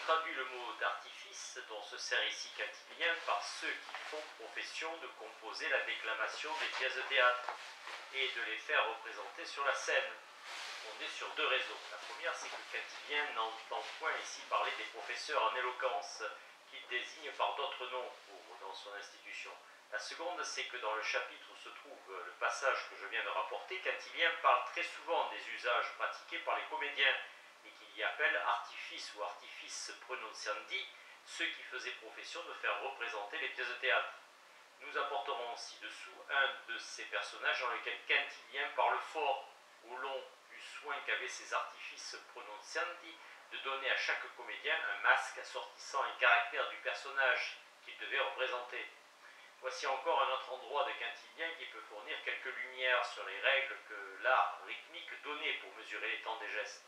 traduit le mot d'artifice dont se sert ici Quintilien par ceux qui font profession de composer la déclamation des pièces de théâtre et de les faire représenter sur la scène. On est sur deux raisons. La première, c'est que Quintilien n'entend point ici parler des professeurs en éloquence, qu'il désigne par d'autres noms dans son institution. La seconde, c'est que dans le chapitre où se trouve le passage que je viens de rapporter, Quintilien parle très souvent des usages pratiqués par les comédiens et qu'il y appelle artifice ou artifice pronunciandi, ceux qui faisaient profession de faire représenter les pièces de théâtre. Nous apporterons ci-dessous un de ces personnages dans lequel Quintilien parle fort, au long du soin qu'avaient ces artifices pronunciandi de donner à chaque comédien un masque assortissant un caractère du personnage qu'il devait représenter. Voici encore un autre endroit de Quintilien qui peut fournir quelques lumières sur les règles que l'art rythmique donnait pour mesurer les temps des gestes.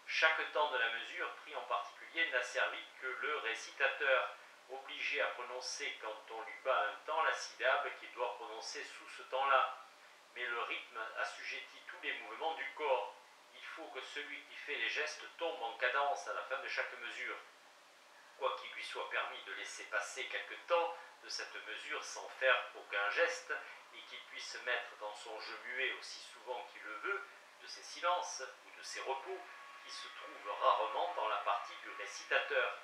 Chaque temps de la mesure, pris en particulier, n'a servi que le récitateur, obligé à prononcer quand on lui bat un temps la syllabe qu'il doit prononcer sous ce temps-là. Mais le rythme assujettit tous les mouvements du corps. Il faut que celui qui fait les gestes tombe en cadence à la fin de chaque mesure. Quoiqu'il lui soit permis de laisser passer quelque temps de cette mesure sans faire aucun geste, et qu'il puisse mettre dans son jeu muet aussi souvent qu'il le veut, de ses silences ou de ses repos, qui se trouvent rarement dans la partie du récitateur.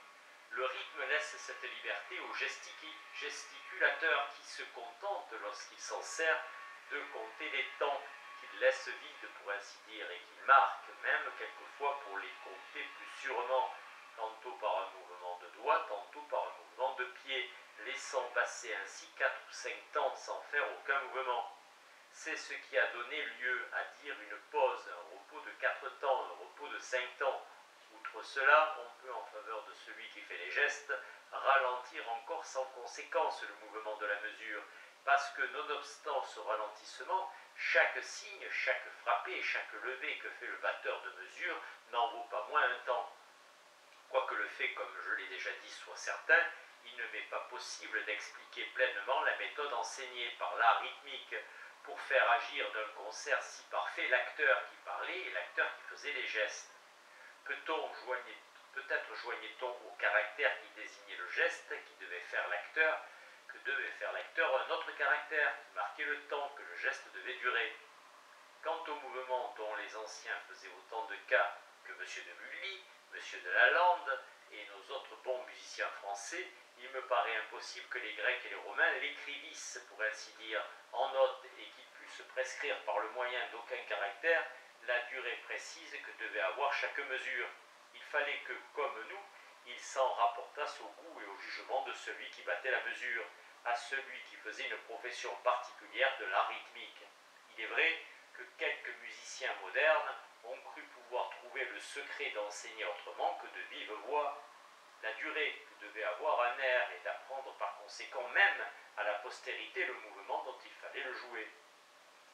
Le rythme laisse cette liberté au gesticulateur qui se contente, lorsqu'il s'en sert, de compter les temps qu'il laisse vides, pour ainsi dire, et qu'il marque, même quelquefois pour les compter plus sûrement, tantôt par un mouvement de doigt, tantôt par un mouvement de pied, laissant passer ainsi 4 ou 5 temps sans faire aucun mouvement. C'est ce qui a donné lieu à dire une pause, un repos de 4 temps, un repos de 5 temps. Outre cela, on peut, en faveur de celui qui fait les gestes, ralentir encore sans conséquence le mouvement de la mesure, parce que, nonobstant ce ralentissement, chaque signe, chaque frappé et chaque levé que fait le batteur de mesure n'en vaut pas moins un temps. Quoique le fait, comme je l'ai déjà dit, soit certain, il ne m'est pas possible d'expliquer pleinement la méthode enseignée par l'art rythmique pour faire agir d'un concert si parfait l'acteur qui parlait et l'acteur qui faisait les gestes. Peut-être joignait-on au caractère qui désignait le geste qui devait faire l'acteur un autre caractère qui marquait le temps que le geste devait durer. Quant au mouvement dont les anciens faisaient autant de cas que M. de Mully, M. de Lalande et nos autres bons musiciens français, il me paraît impossible que les Grecs et les Romains l'écrivissent, pour ainsi dire, en notes et qu'ils puissent prescrire par le moyen d'aucun caractère la durée précise que devait avoir chaque mesure. Il fallait que, comme nous, ils s'en rapportassent au goût et au jugement de celui qui battait la mesure, à celui qui faisait une profession particulière de l'art rythmique. Il est vrai que quelques musiciens modernes ont cru pouvoir trouver le secret d'enseigner autrement que de vive voix la durée que devait avoir un air et d'apprendre par conséquent même à la postérité le mouvement dont il fallait le jouer.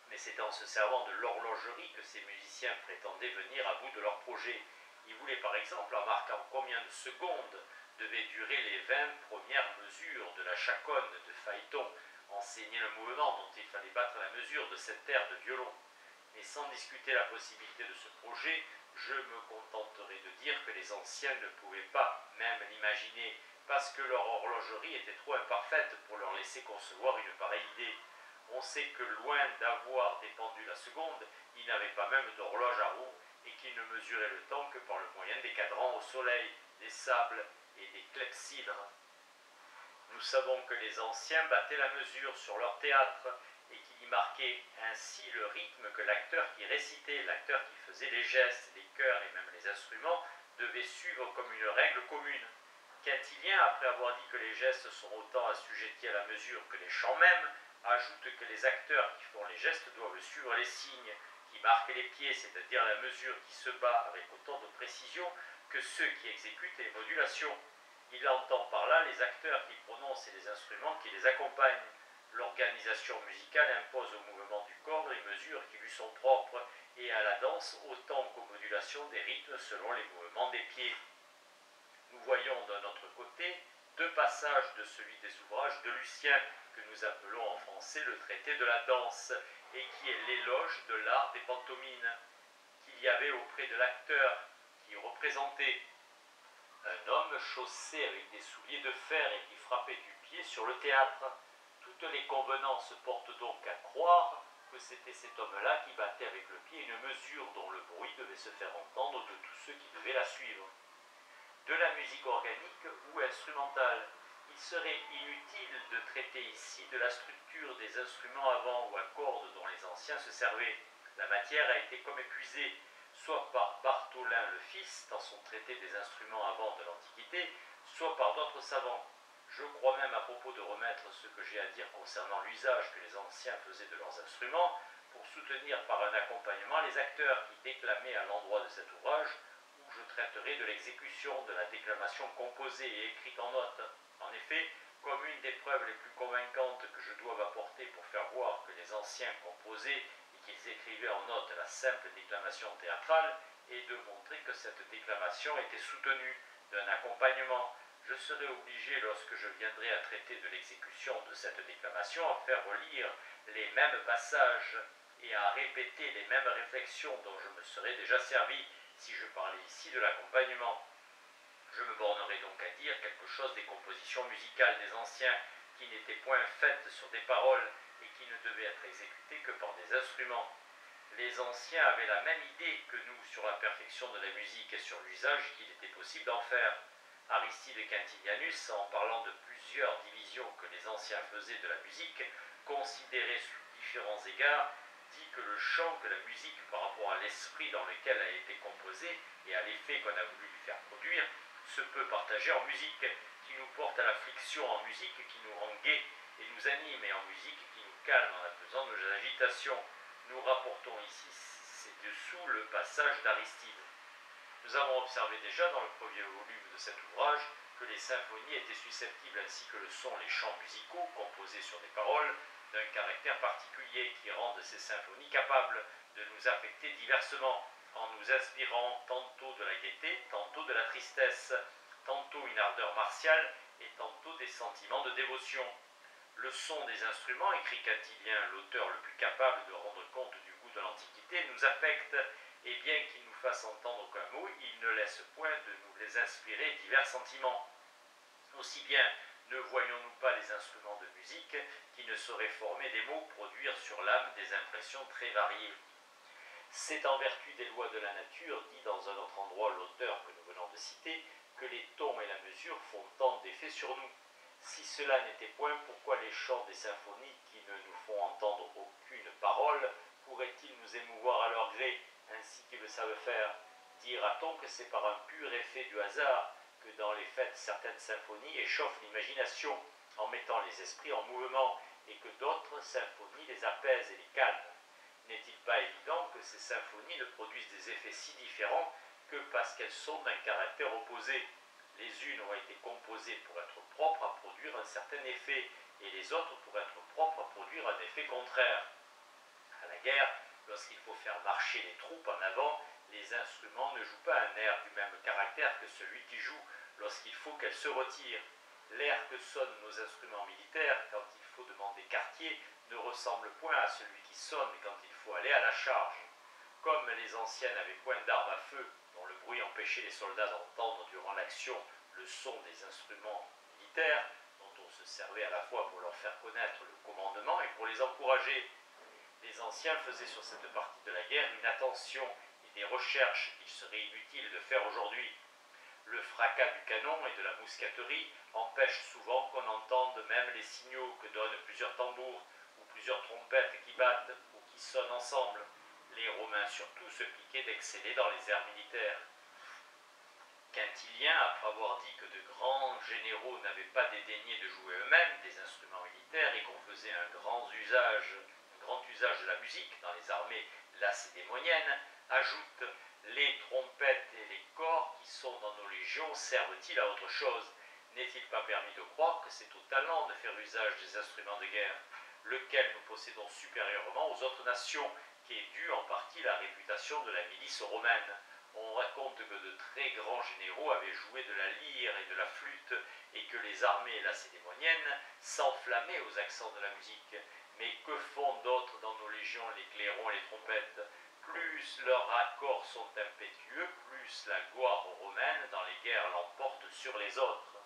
Mais c'est en se servant de l'horlogerie que ces musiciens prétendaient venir à bout de leur projet. Ils voulaient par exemple, en marquant combien de secondes devaient durer les 20 premières mesures de la chaconne de Phaéton, enseigner le mouvement dont il fallait battre la mesure de cet air de violon. Mais sans discuter la possibilité de ce projet, je me contenterai de dire que les anciens ne pouvaient pas même l'imaginer, parce que leur horlogerie était trop imparfaite pour leur laisser concevoir une pareille idée. On sait que loin d'avoir des pendules à secondes, ils n'avaient pas même d'horloge à roue et qu'ils ne mesuraient le temps que par le moyen des cadrans au soleil, des sables et des clepsydres. Nous savons que les anciens battaient la mesure sur leur théâtre et qu'il y marquait ainsi le rythme que l'acteur qui récitait, l'acteur qui faisait les gestes, les chœurs et même les instruments devait suivre comme une règle commune. Quintilien, après avoir dit que les gestes sont autant assujettis à la mesure que les chants mêmes, ajoute que les acteurs qui font les gestes doivent suivre les signes qui marquent les pieds, c'est-à-dire la mesure qui se bat avec autant de précision que ceux qui exécutent les modulations. Il entend par là les acteurs qui prononcent et les instruments qui les accompagnent. L'organisation musicale impose au mouvement du corps les mesures qui lui sont propres et à la danse autant qu'aux modulations des rythmes selon les mouvements des pieds. Nous voyons d'un autre côté 2 passages de celui des ouvrages de Lucien que nous appelons en français le traité de la danse et qui est l'éloge de l'art des pantomimes qu'il y avait auprès de l'acteur qui représentait un homme chaussé avec des souliers de fer et qui frappait du pied sur le théâtre. Toutes les convenances portent donc à croire que c'était cet homme-là qui battait avec le pied une mesure dont le bruit devait se faire entendre de tous ceux qui devaient la suivre. De la musique organique ou instrumentale. Il serait inutile de traiter ici de la structure des instruments à vent ou à cordes dont les anciens se servaient. La matière a été comme épuisée, soit par Bartholin le Fils dans son traité des instruments à vent de l'Antiquité, soit par d'autres savants. Je crois même à propos de remettre ce que j'ai à dire concernant l'usage que les anciens faisaient de leurs instruments pour soutenir par un accompagnement les acteurs qui déclamaient à l'endroit de cet ouvrage, où je traiterai de l'exécution de la déclamation composée et écrite en notes. En effet, comme une des preuves les plus convaincantes que je doive apporter pour faire voir que les anciens composaient et qu'ils écrivaient en notes la simple déclamation théâtrale, est de montrer que cette déclamation était soutenue d'un accompagnement, je serai obligé, lorsque je viendrai à traiter de l'exécution de cette déclamation, à faire relire les mêmes passages et à répéter les mêmes réflexions dont je me serais déjà servi si je parlais ici de l'accompagnement. Je me bornerai donc à dire quelque chose des compositions musicales des anciens qui n'étaient point faites sur des paroles et qui ne devaient être exécutées que par des instruments. Les anciens avaient la même idée que nous sur la perfection de la musique et sur l'usage qu'il était possible d'en faire. Aristide Quintilianus, en parlant de plusieurs divisions que les anciens faisaient de la musique, considérées sous différents égards, dit que le chant, que la musique par rapport à l'esprit dans lequel elle a été composée et à l'effet qu'on a voulu lui faire produire, se peut partager en musique, qui nous porte à l'affliction, en musique qui nous rend gais et nous anime, et en musique qui nous calme en apaisant nos agitations. Nous rapportons ici ci-dessous le passage d'Aristide. Nous avons observé déjà dans le premier volume de cet ouvrage que les symphonies étaient susceptibles, ainsi que le sont les chants musicaux composés sur des paroles, d'un caractère particulier qui rendent ces symphonies capables de nous affecter diversement, en nous inspirant tantôt de la gaieté, tantôt de la tristesse, tantôt une ardeur martiale et tantôt des sentiments de dévotion. Le son des instruments, écrit Quintilien, l'auteur le plus capable de rendre compte du goût de l'Antiquité, nous affecte, et bien qu'il nous fasse entendre aucun mot, il ne laisse point de nous les inspirer divers sentiments. Aussi bien ne voyons-nous pas les instruments de musique qui ne sauraient former des mots, produire sur l'âme des impressions très variées. C'est en vertu des lois de la nature, dit dans un autre endroit l'auteur que nous venons de citer, que les tons et la mesure font tant d'effet sur nous. Si cela n'était point, pourquoi les chants des symphonies qui ne nous font entendre aucune parole pourraient-ils nous émouvoir à leur gré, ainsi qu'ils le savent faire? Dira-t-on que c'est par un pur effet du hasard que dans les fêtes certaines symphonies échauffent l'imagination en mettant les esprits en mouvement et que d'autres symphonies les apaisent et les calment? N'est-il pas évident que ces symphonies ne produisent des effets si différents que parce qu'elles sont d'un caractère opposé? Les unes ont été composées pour être propres à produire un certain effet et les autres pour être propres à produire un effet contraire. À la guerre, lorsqu'il faut faire marcher les troupes en avant, les instruments ne jouent pas un air du même caractère que celui qui joue lorsqu'il faut qu'elles se retirent. L'air que sonnent nos instruments militaires quand il faut demander quartier ne ressemble point à celui qui sonne quand il faut aller à la charge. Comme les anciens n'avaient point d'armes à feu, dont le bruit empêchait les soldats d'entendre durant l'action le son des instruments militaires, dont on se servait à la fois pour leur faire connaître le commandement et pour les encourager, les anciens faisaient sur cette partie de la guerre une attention et des recherches qu'il serait inutile de faire aujourd'hui. Le fracas du canon et de la mousqueterie empêche souvent qu'on entende même les signaux que donnent plusieurs tambours ou plusieurs trompettes qui battent ou qui sonnent ensemble. Les Romains surtout se piquaient d'exceller dans les airs militaires. Quintilien, après avoir dit que de grands généraux n'avaient pas dédaigné de jouer eux-mêmes des instruments militaires et qu'on faisait un grand usage de la musique dans les armées lacédémoniennes, ajoute « Les trompettes et les corps qui sont dans nos légions servent-ils à autre chose? N'est-il pas permis de croire que c'est au talent de faire usage des instruments de guerre, lequel nous possédons supérieurement aux autres nations, qui est dû en partie à la réputation de la milice romaine? On raconte que de très grands généraux avaient joué de la lyre et de la flûte, et que les armées lacédémoniennes s'enflammaient aux accents de la musique. Mais que font d'autres dans nos légions les clairons et les trompettes? Plus leurs accords sont impétueux, plus la gloire romaine dans les guerres l'emporte sur les autres.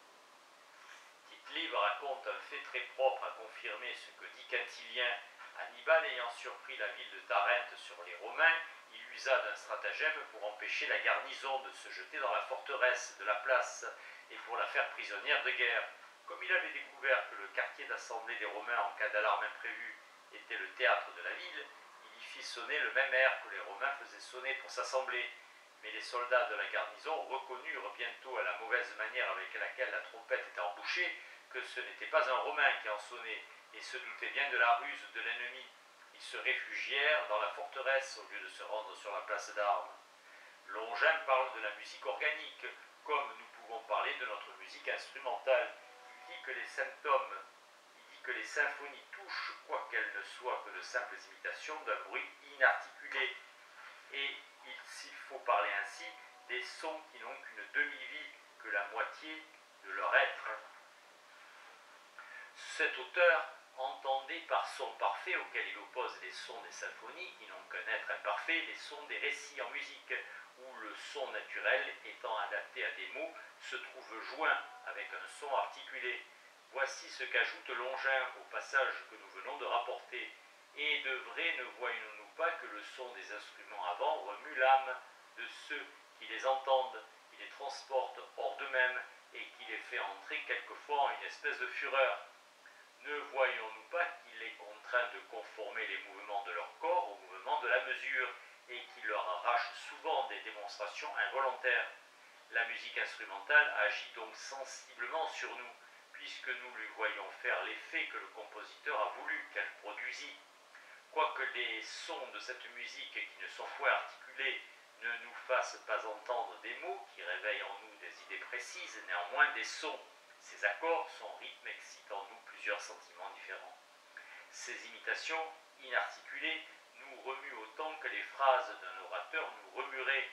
Tite-Live raconte un fait très propre à confirmer ce que dit Quintilien. Hannibal ayant surpris la ville de Tarente sur les Romains, il usa d'un stratagème pour empêcher la garnison de se jeter dans la forteresse de la place et pour la faire prisonnière de guerre. Comme il avait découvert que le quartier d'assemblée des Romains en cas d'alarme imprévue était le théâtre de la ville, il y fit sonner le même air que les Romains faisaient sonner pour s'assembler. Mais les soldats de la garnison reconnurent bientôt à la mauvaise manière avec laquelle la trompette était embouchée que ce n'était pas un Romain qui en sonnait et se doutaient bien de la ruse de l'ennemi. Ils se réfugièrent dans la forteresse au lieu de se rendre sur la place d'armes. Longin parle de la musique organique, comme nous pouvons parler de notre musique instrumentale. Il dit que les symphonies touchent, quoiqu'elles ne soient que de simples imitations d'un bruit inarticulé. Et s'il faut parler ainsi, des sons qui n'ont qu'une demi-vie, que la moitié de leur être. Cet auteur entendait par son parfait, auquel il oppose les sons des symphonies, qui n'ont qu'un être imparfait, les sons des récits en musique, où le son naturel, étant adapté à des mots, se trouve joint avec un son articulé. Voici ce qu'ajoute Longin au passage que nous venons de rapporter. Et de vrai ne voyons-nous pas que le son des instruments avant remue l'âme de ceux qui les entendent, qui les transporte hors d'eux-mêmes et qui les fait entrer quelquefois en une espèce de fureur. Ne voyons-nous pas qu'il est contraint de conformer les mouvements de leur corps aux mouvements de la mesure et qu'il leur arrache souvent des démonstrations involontaires? La musique instrumentale agit donc sensiblement sur nous, puisque nous lui voyons faire l'effet que le compositeur a voulu qu'elle produisit. Quoique les sons de cette musique qui ne sont point articulés ne nous fassent pas entendre des mots qui réveillent en nous des idées précises, néanmoins des sons. Ces accords, son rythme excite en nous plusieurs sentiments différents. Ces imitations inarticulées nous remuent autant que les phrases d'un orateur nous remueraient.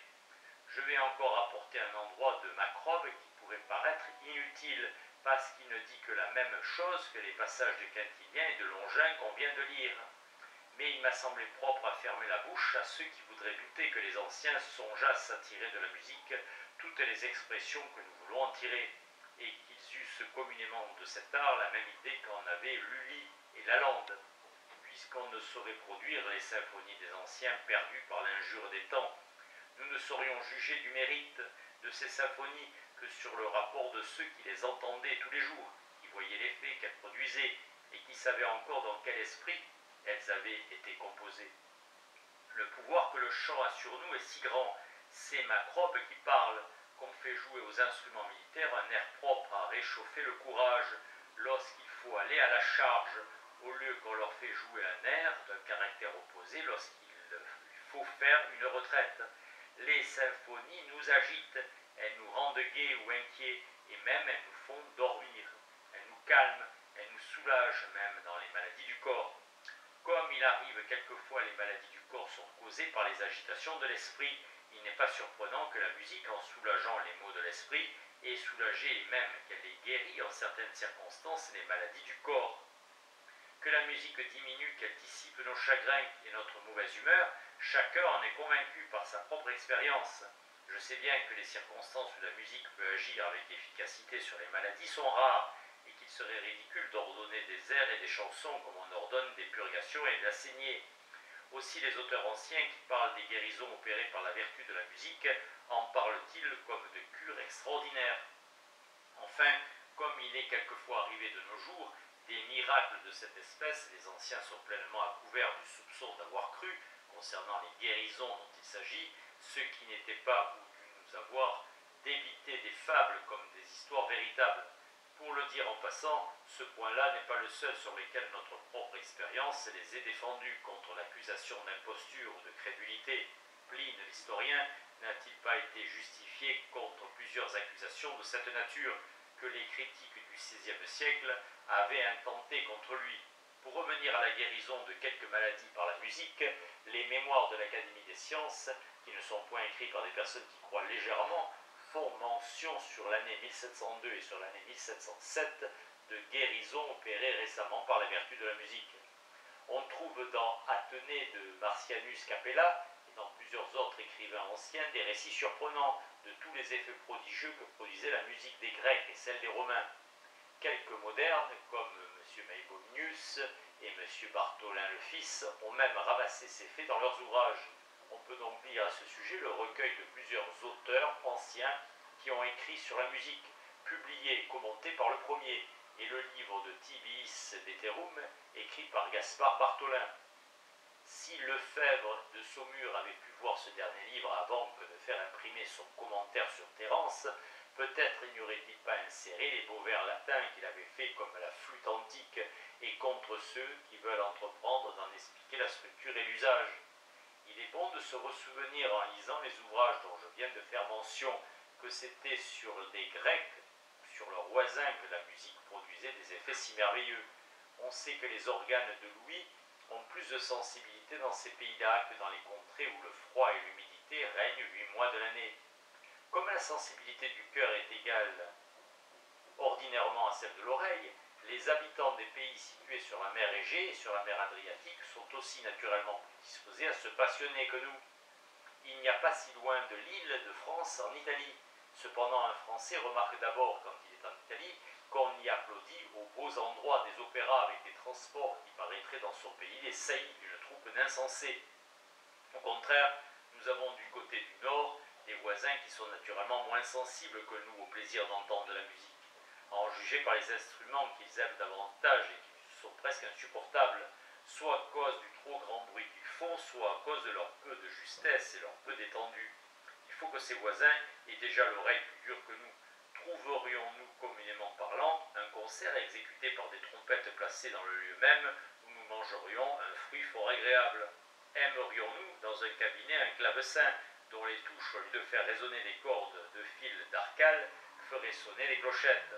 Je vais encore apporter un endroit de Macrobe qui pourrait paraître inutile, parce qu'il ne dit que la même chose que les passages de Quintilien et de Longin qu'on vient de lire. Mais il m'a semblé propre à fermer la bouche à ceux qui voudraient douter que les anciens songeassent à tirer de la musique toutes les expressions que nous voulons en tirer, et qu'ils eussent communément de cet art la même idée qu'en avaient Lully et Lalande, puisqu'on ne saurait produire les symphonies des anciens perdues par l'injure des temps. Nous ne saurions juger du mérite de ces symphonies que sur le rapport de ceux qui les entendaient tous les jours, qui voyaient l'effet qu'elles produisaient et qui savaient encore dans quel esprit elles avaient été composées. Le pouvoir que le chant a sur nous est si grand, c'est Macrobe qui parle, qu'on fait jouer aux instruments militaires un air propre à réchauffer le courage lorsqu'il faut aller à la charge, au lieu qu'on leur fait jouer un air d'un caractère opposé lorsqu'il faut faire une retraite. Les symphonies nous agitent, elles nous rendent gais ou inquiets, et même elles nous font dormir. Elles nous calment, elles nous soulagent même dans les maladies du corps. Comme il arrive quelquefois les maladies du corps sont causées par les agitations de l'esprit, il n'est pas surprenant que la musique, en soulageant les maux de l'esprit, ait soulagé et même qu'elle ait guéri en certaines circonstances les maladies du corps. Que la musique diminue, qu'elle dissipe nos chagrins et notre mauvaise humeur, chacun en est convaincu par sa propre expérience. Je sais bien que les circonstances où la musique peut agir avec efficacité sur les maladies sont rares, et qu'il serait ridicule d'ordonner des airs et des chansons comme on ordonne des purgations et de la saignée. Aussi les auteurs anciens qui parlent des guérisons opérées par la vertu de la musique en parlent-ils comme de cures extraordinaires. Enfin, comme il est quelquefois arrivé de nos jours des miracles de cette espèce, les anciens sont pleinement à couvert du soupçon d'avoir cru, concernant les guérisons dont il s'agit, ceux qui n'étaient pas ou dû nous avoir débité des fables comme des histoires véritables. Pour le dire en passant, ce point-là n'est pas le seul sur lequel notre propre expérience les ait défendus contre l'accusation d'imposture ou de crédulité. Pline, l'historien, n'a-t-il pas été justifié contre plusieurs accusations de cette nature que les critiques du XVIe siècle avaient intenté contre lui? Pour revenir à la guérison de quelques maladies par la musique, les mémoires de l'Académie des sciences, qui ne sont point écrits par des personnes qui croient légèrement, font mention sur l'année 1702 et sur l'année 1707 de guérisons opérées récemment par la vertu de la musique. On trouve dans Athénée de Marcianus Capella et dans plusieurs autres écrivains anciens, des récits surprenants de tous les effets prodigieux que produisait la musique des Grecs et celle des Romains. Quelques modernes, comme M. Maïbominius et M. Bartholin le Fils, ont même ramassé ces faits dans leurs ouvrages. On peut donc lire à ce sujet le recueil de plusieurs auteurs anciens qui ont écrit sur la musique, publié et commenté par le premier, et le livre de Tibiis Veterum, écrit par Gaspard Bartholin. Si Lefebvre de Saumur avait pu voir ce dernier livre avant que de faire imprimer son commentaire sur Terence, peut-être n'y aurait-il pas inséré les beaux vers latins qu'il avait fait comme la flûte antique et contre ceux qui veulent entreprendre d'en expliquer la structure et l'usage. Il est bon de se ressouvenir en lisant les ouvrages dont je viens de faire mention que c'était sur des Grecs, sur leurs voisins, que la musique produisait des effets si merveilleux. On sait que les organes de l'ouïe ont plus de sensibilité dans ces pays-là que dans les contrées où le froid et l'humidité règnent 8 mois de l'année. Comme la sensibilité du cœur est égale ordinairement à celle de l'oreille, les habitants des pays situés sur la mer Égée et sur la mer Adriatique sont aussi naturellement plus disposés à se passionner que nous. Il n'y a pas si loin de l'île de France en Italie. Cependant, un Français remarque d'abord, quand il est en Italie, qu'on y applaudit aux beaux endroits des opéras avec des transports qui paraîtraient dans son pays les saillies d'une troupe d'insensés. Au contraire, nous avons du côté du nord des voisins qui sont naturellement moins sensibles que nous au plaisir d'entendre de la musique. À en juger par les instruments qu'ils aiment davantage et qui sont presque insupportables, soit à cause du trop grand bruit qu'ils font, soit à cause de leur peu de justesse et leur peu d'étendue. Il faut que ces voisins aient déjà l'oreille plus dure que nous. Trouverions-nous, communément parlant, un concert exécuté par des trompettes placées dans le lieu même où nous mangerions un fruit fort agréable? Aimerions-nous, dans un cabinet, un clavecin dont les touches, au lieu de faire résonner les cordes de fil d'arcale, feraient sonner les clochettes?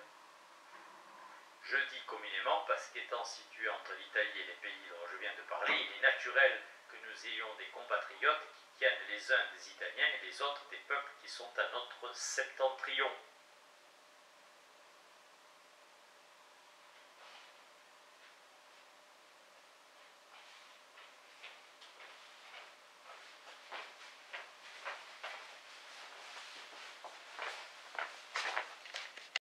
Je dis communément parce qu'étant situé entre l'Italie et les pays dont je viens de parler, il est naturel que nous ayons des compatriotes qui tiennent les uns des Italiens et les autres des peuples qui sont à notre septentrion.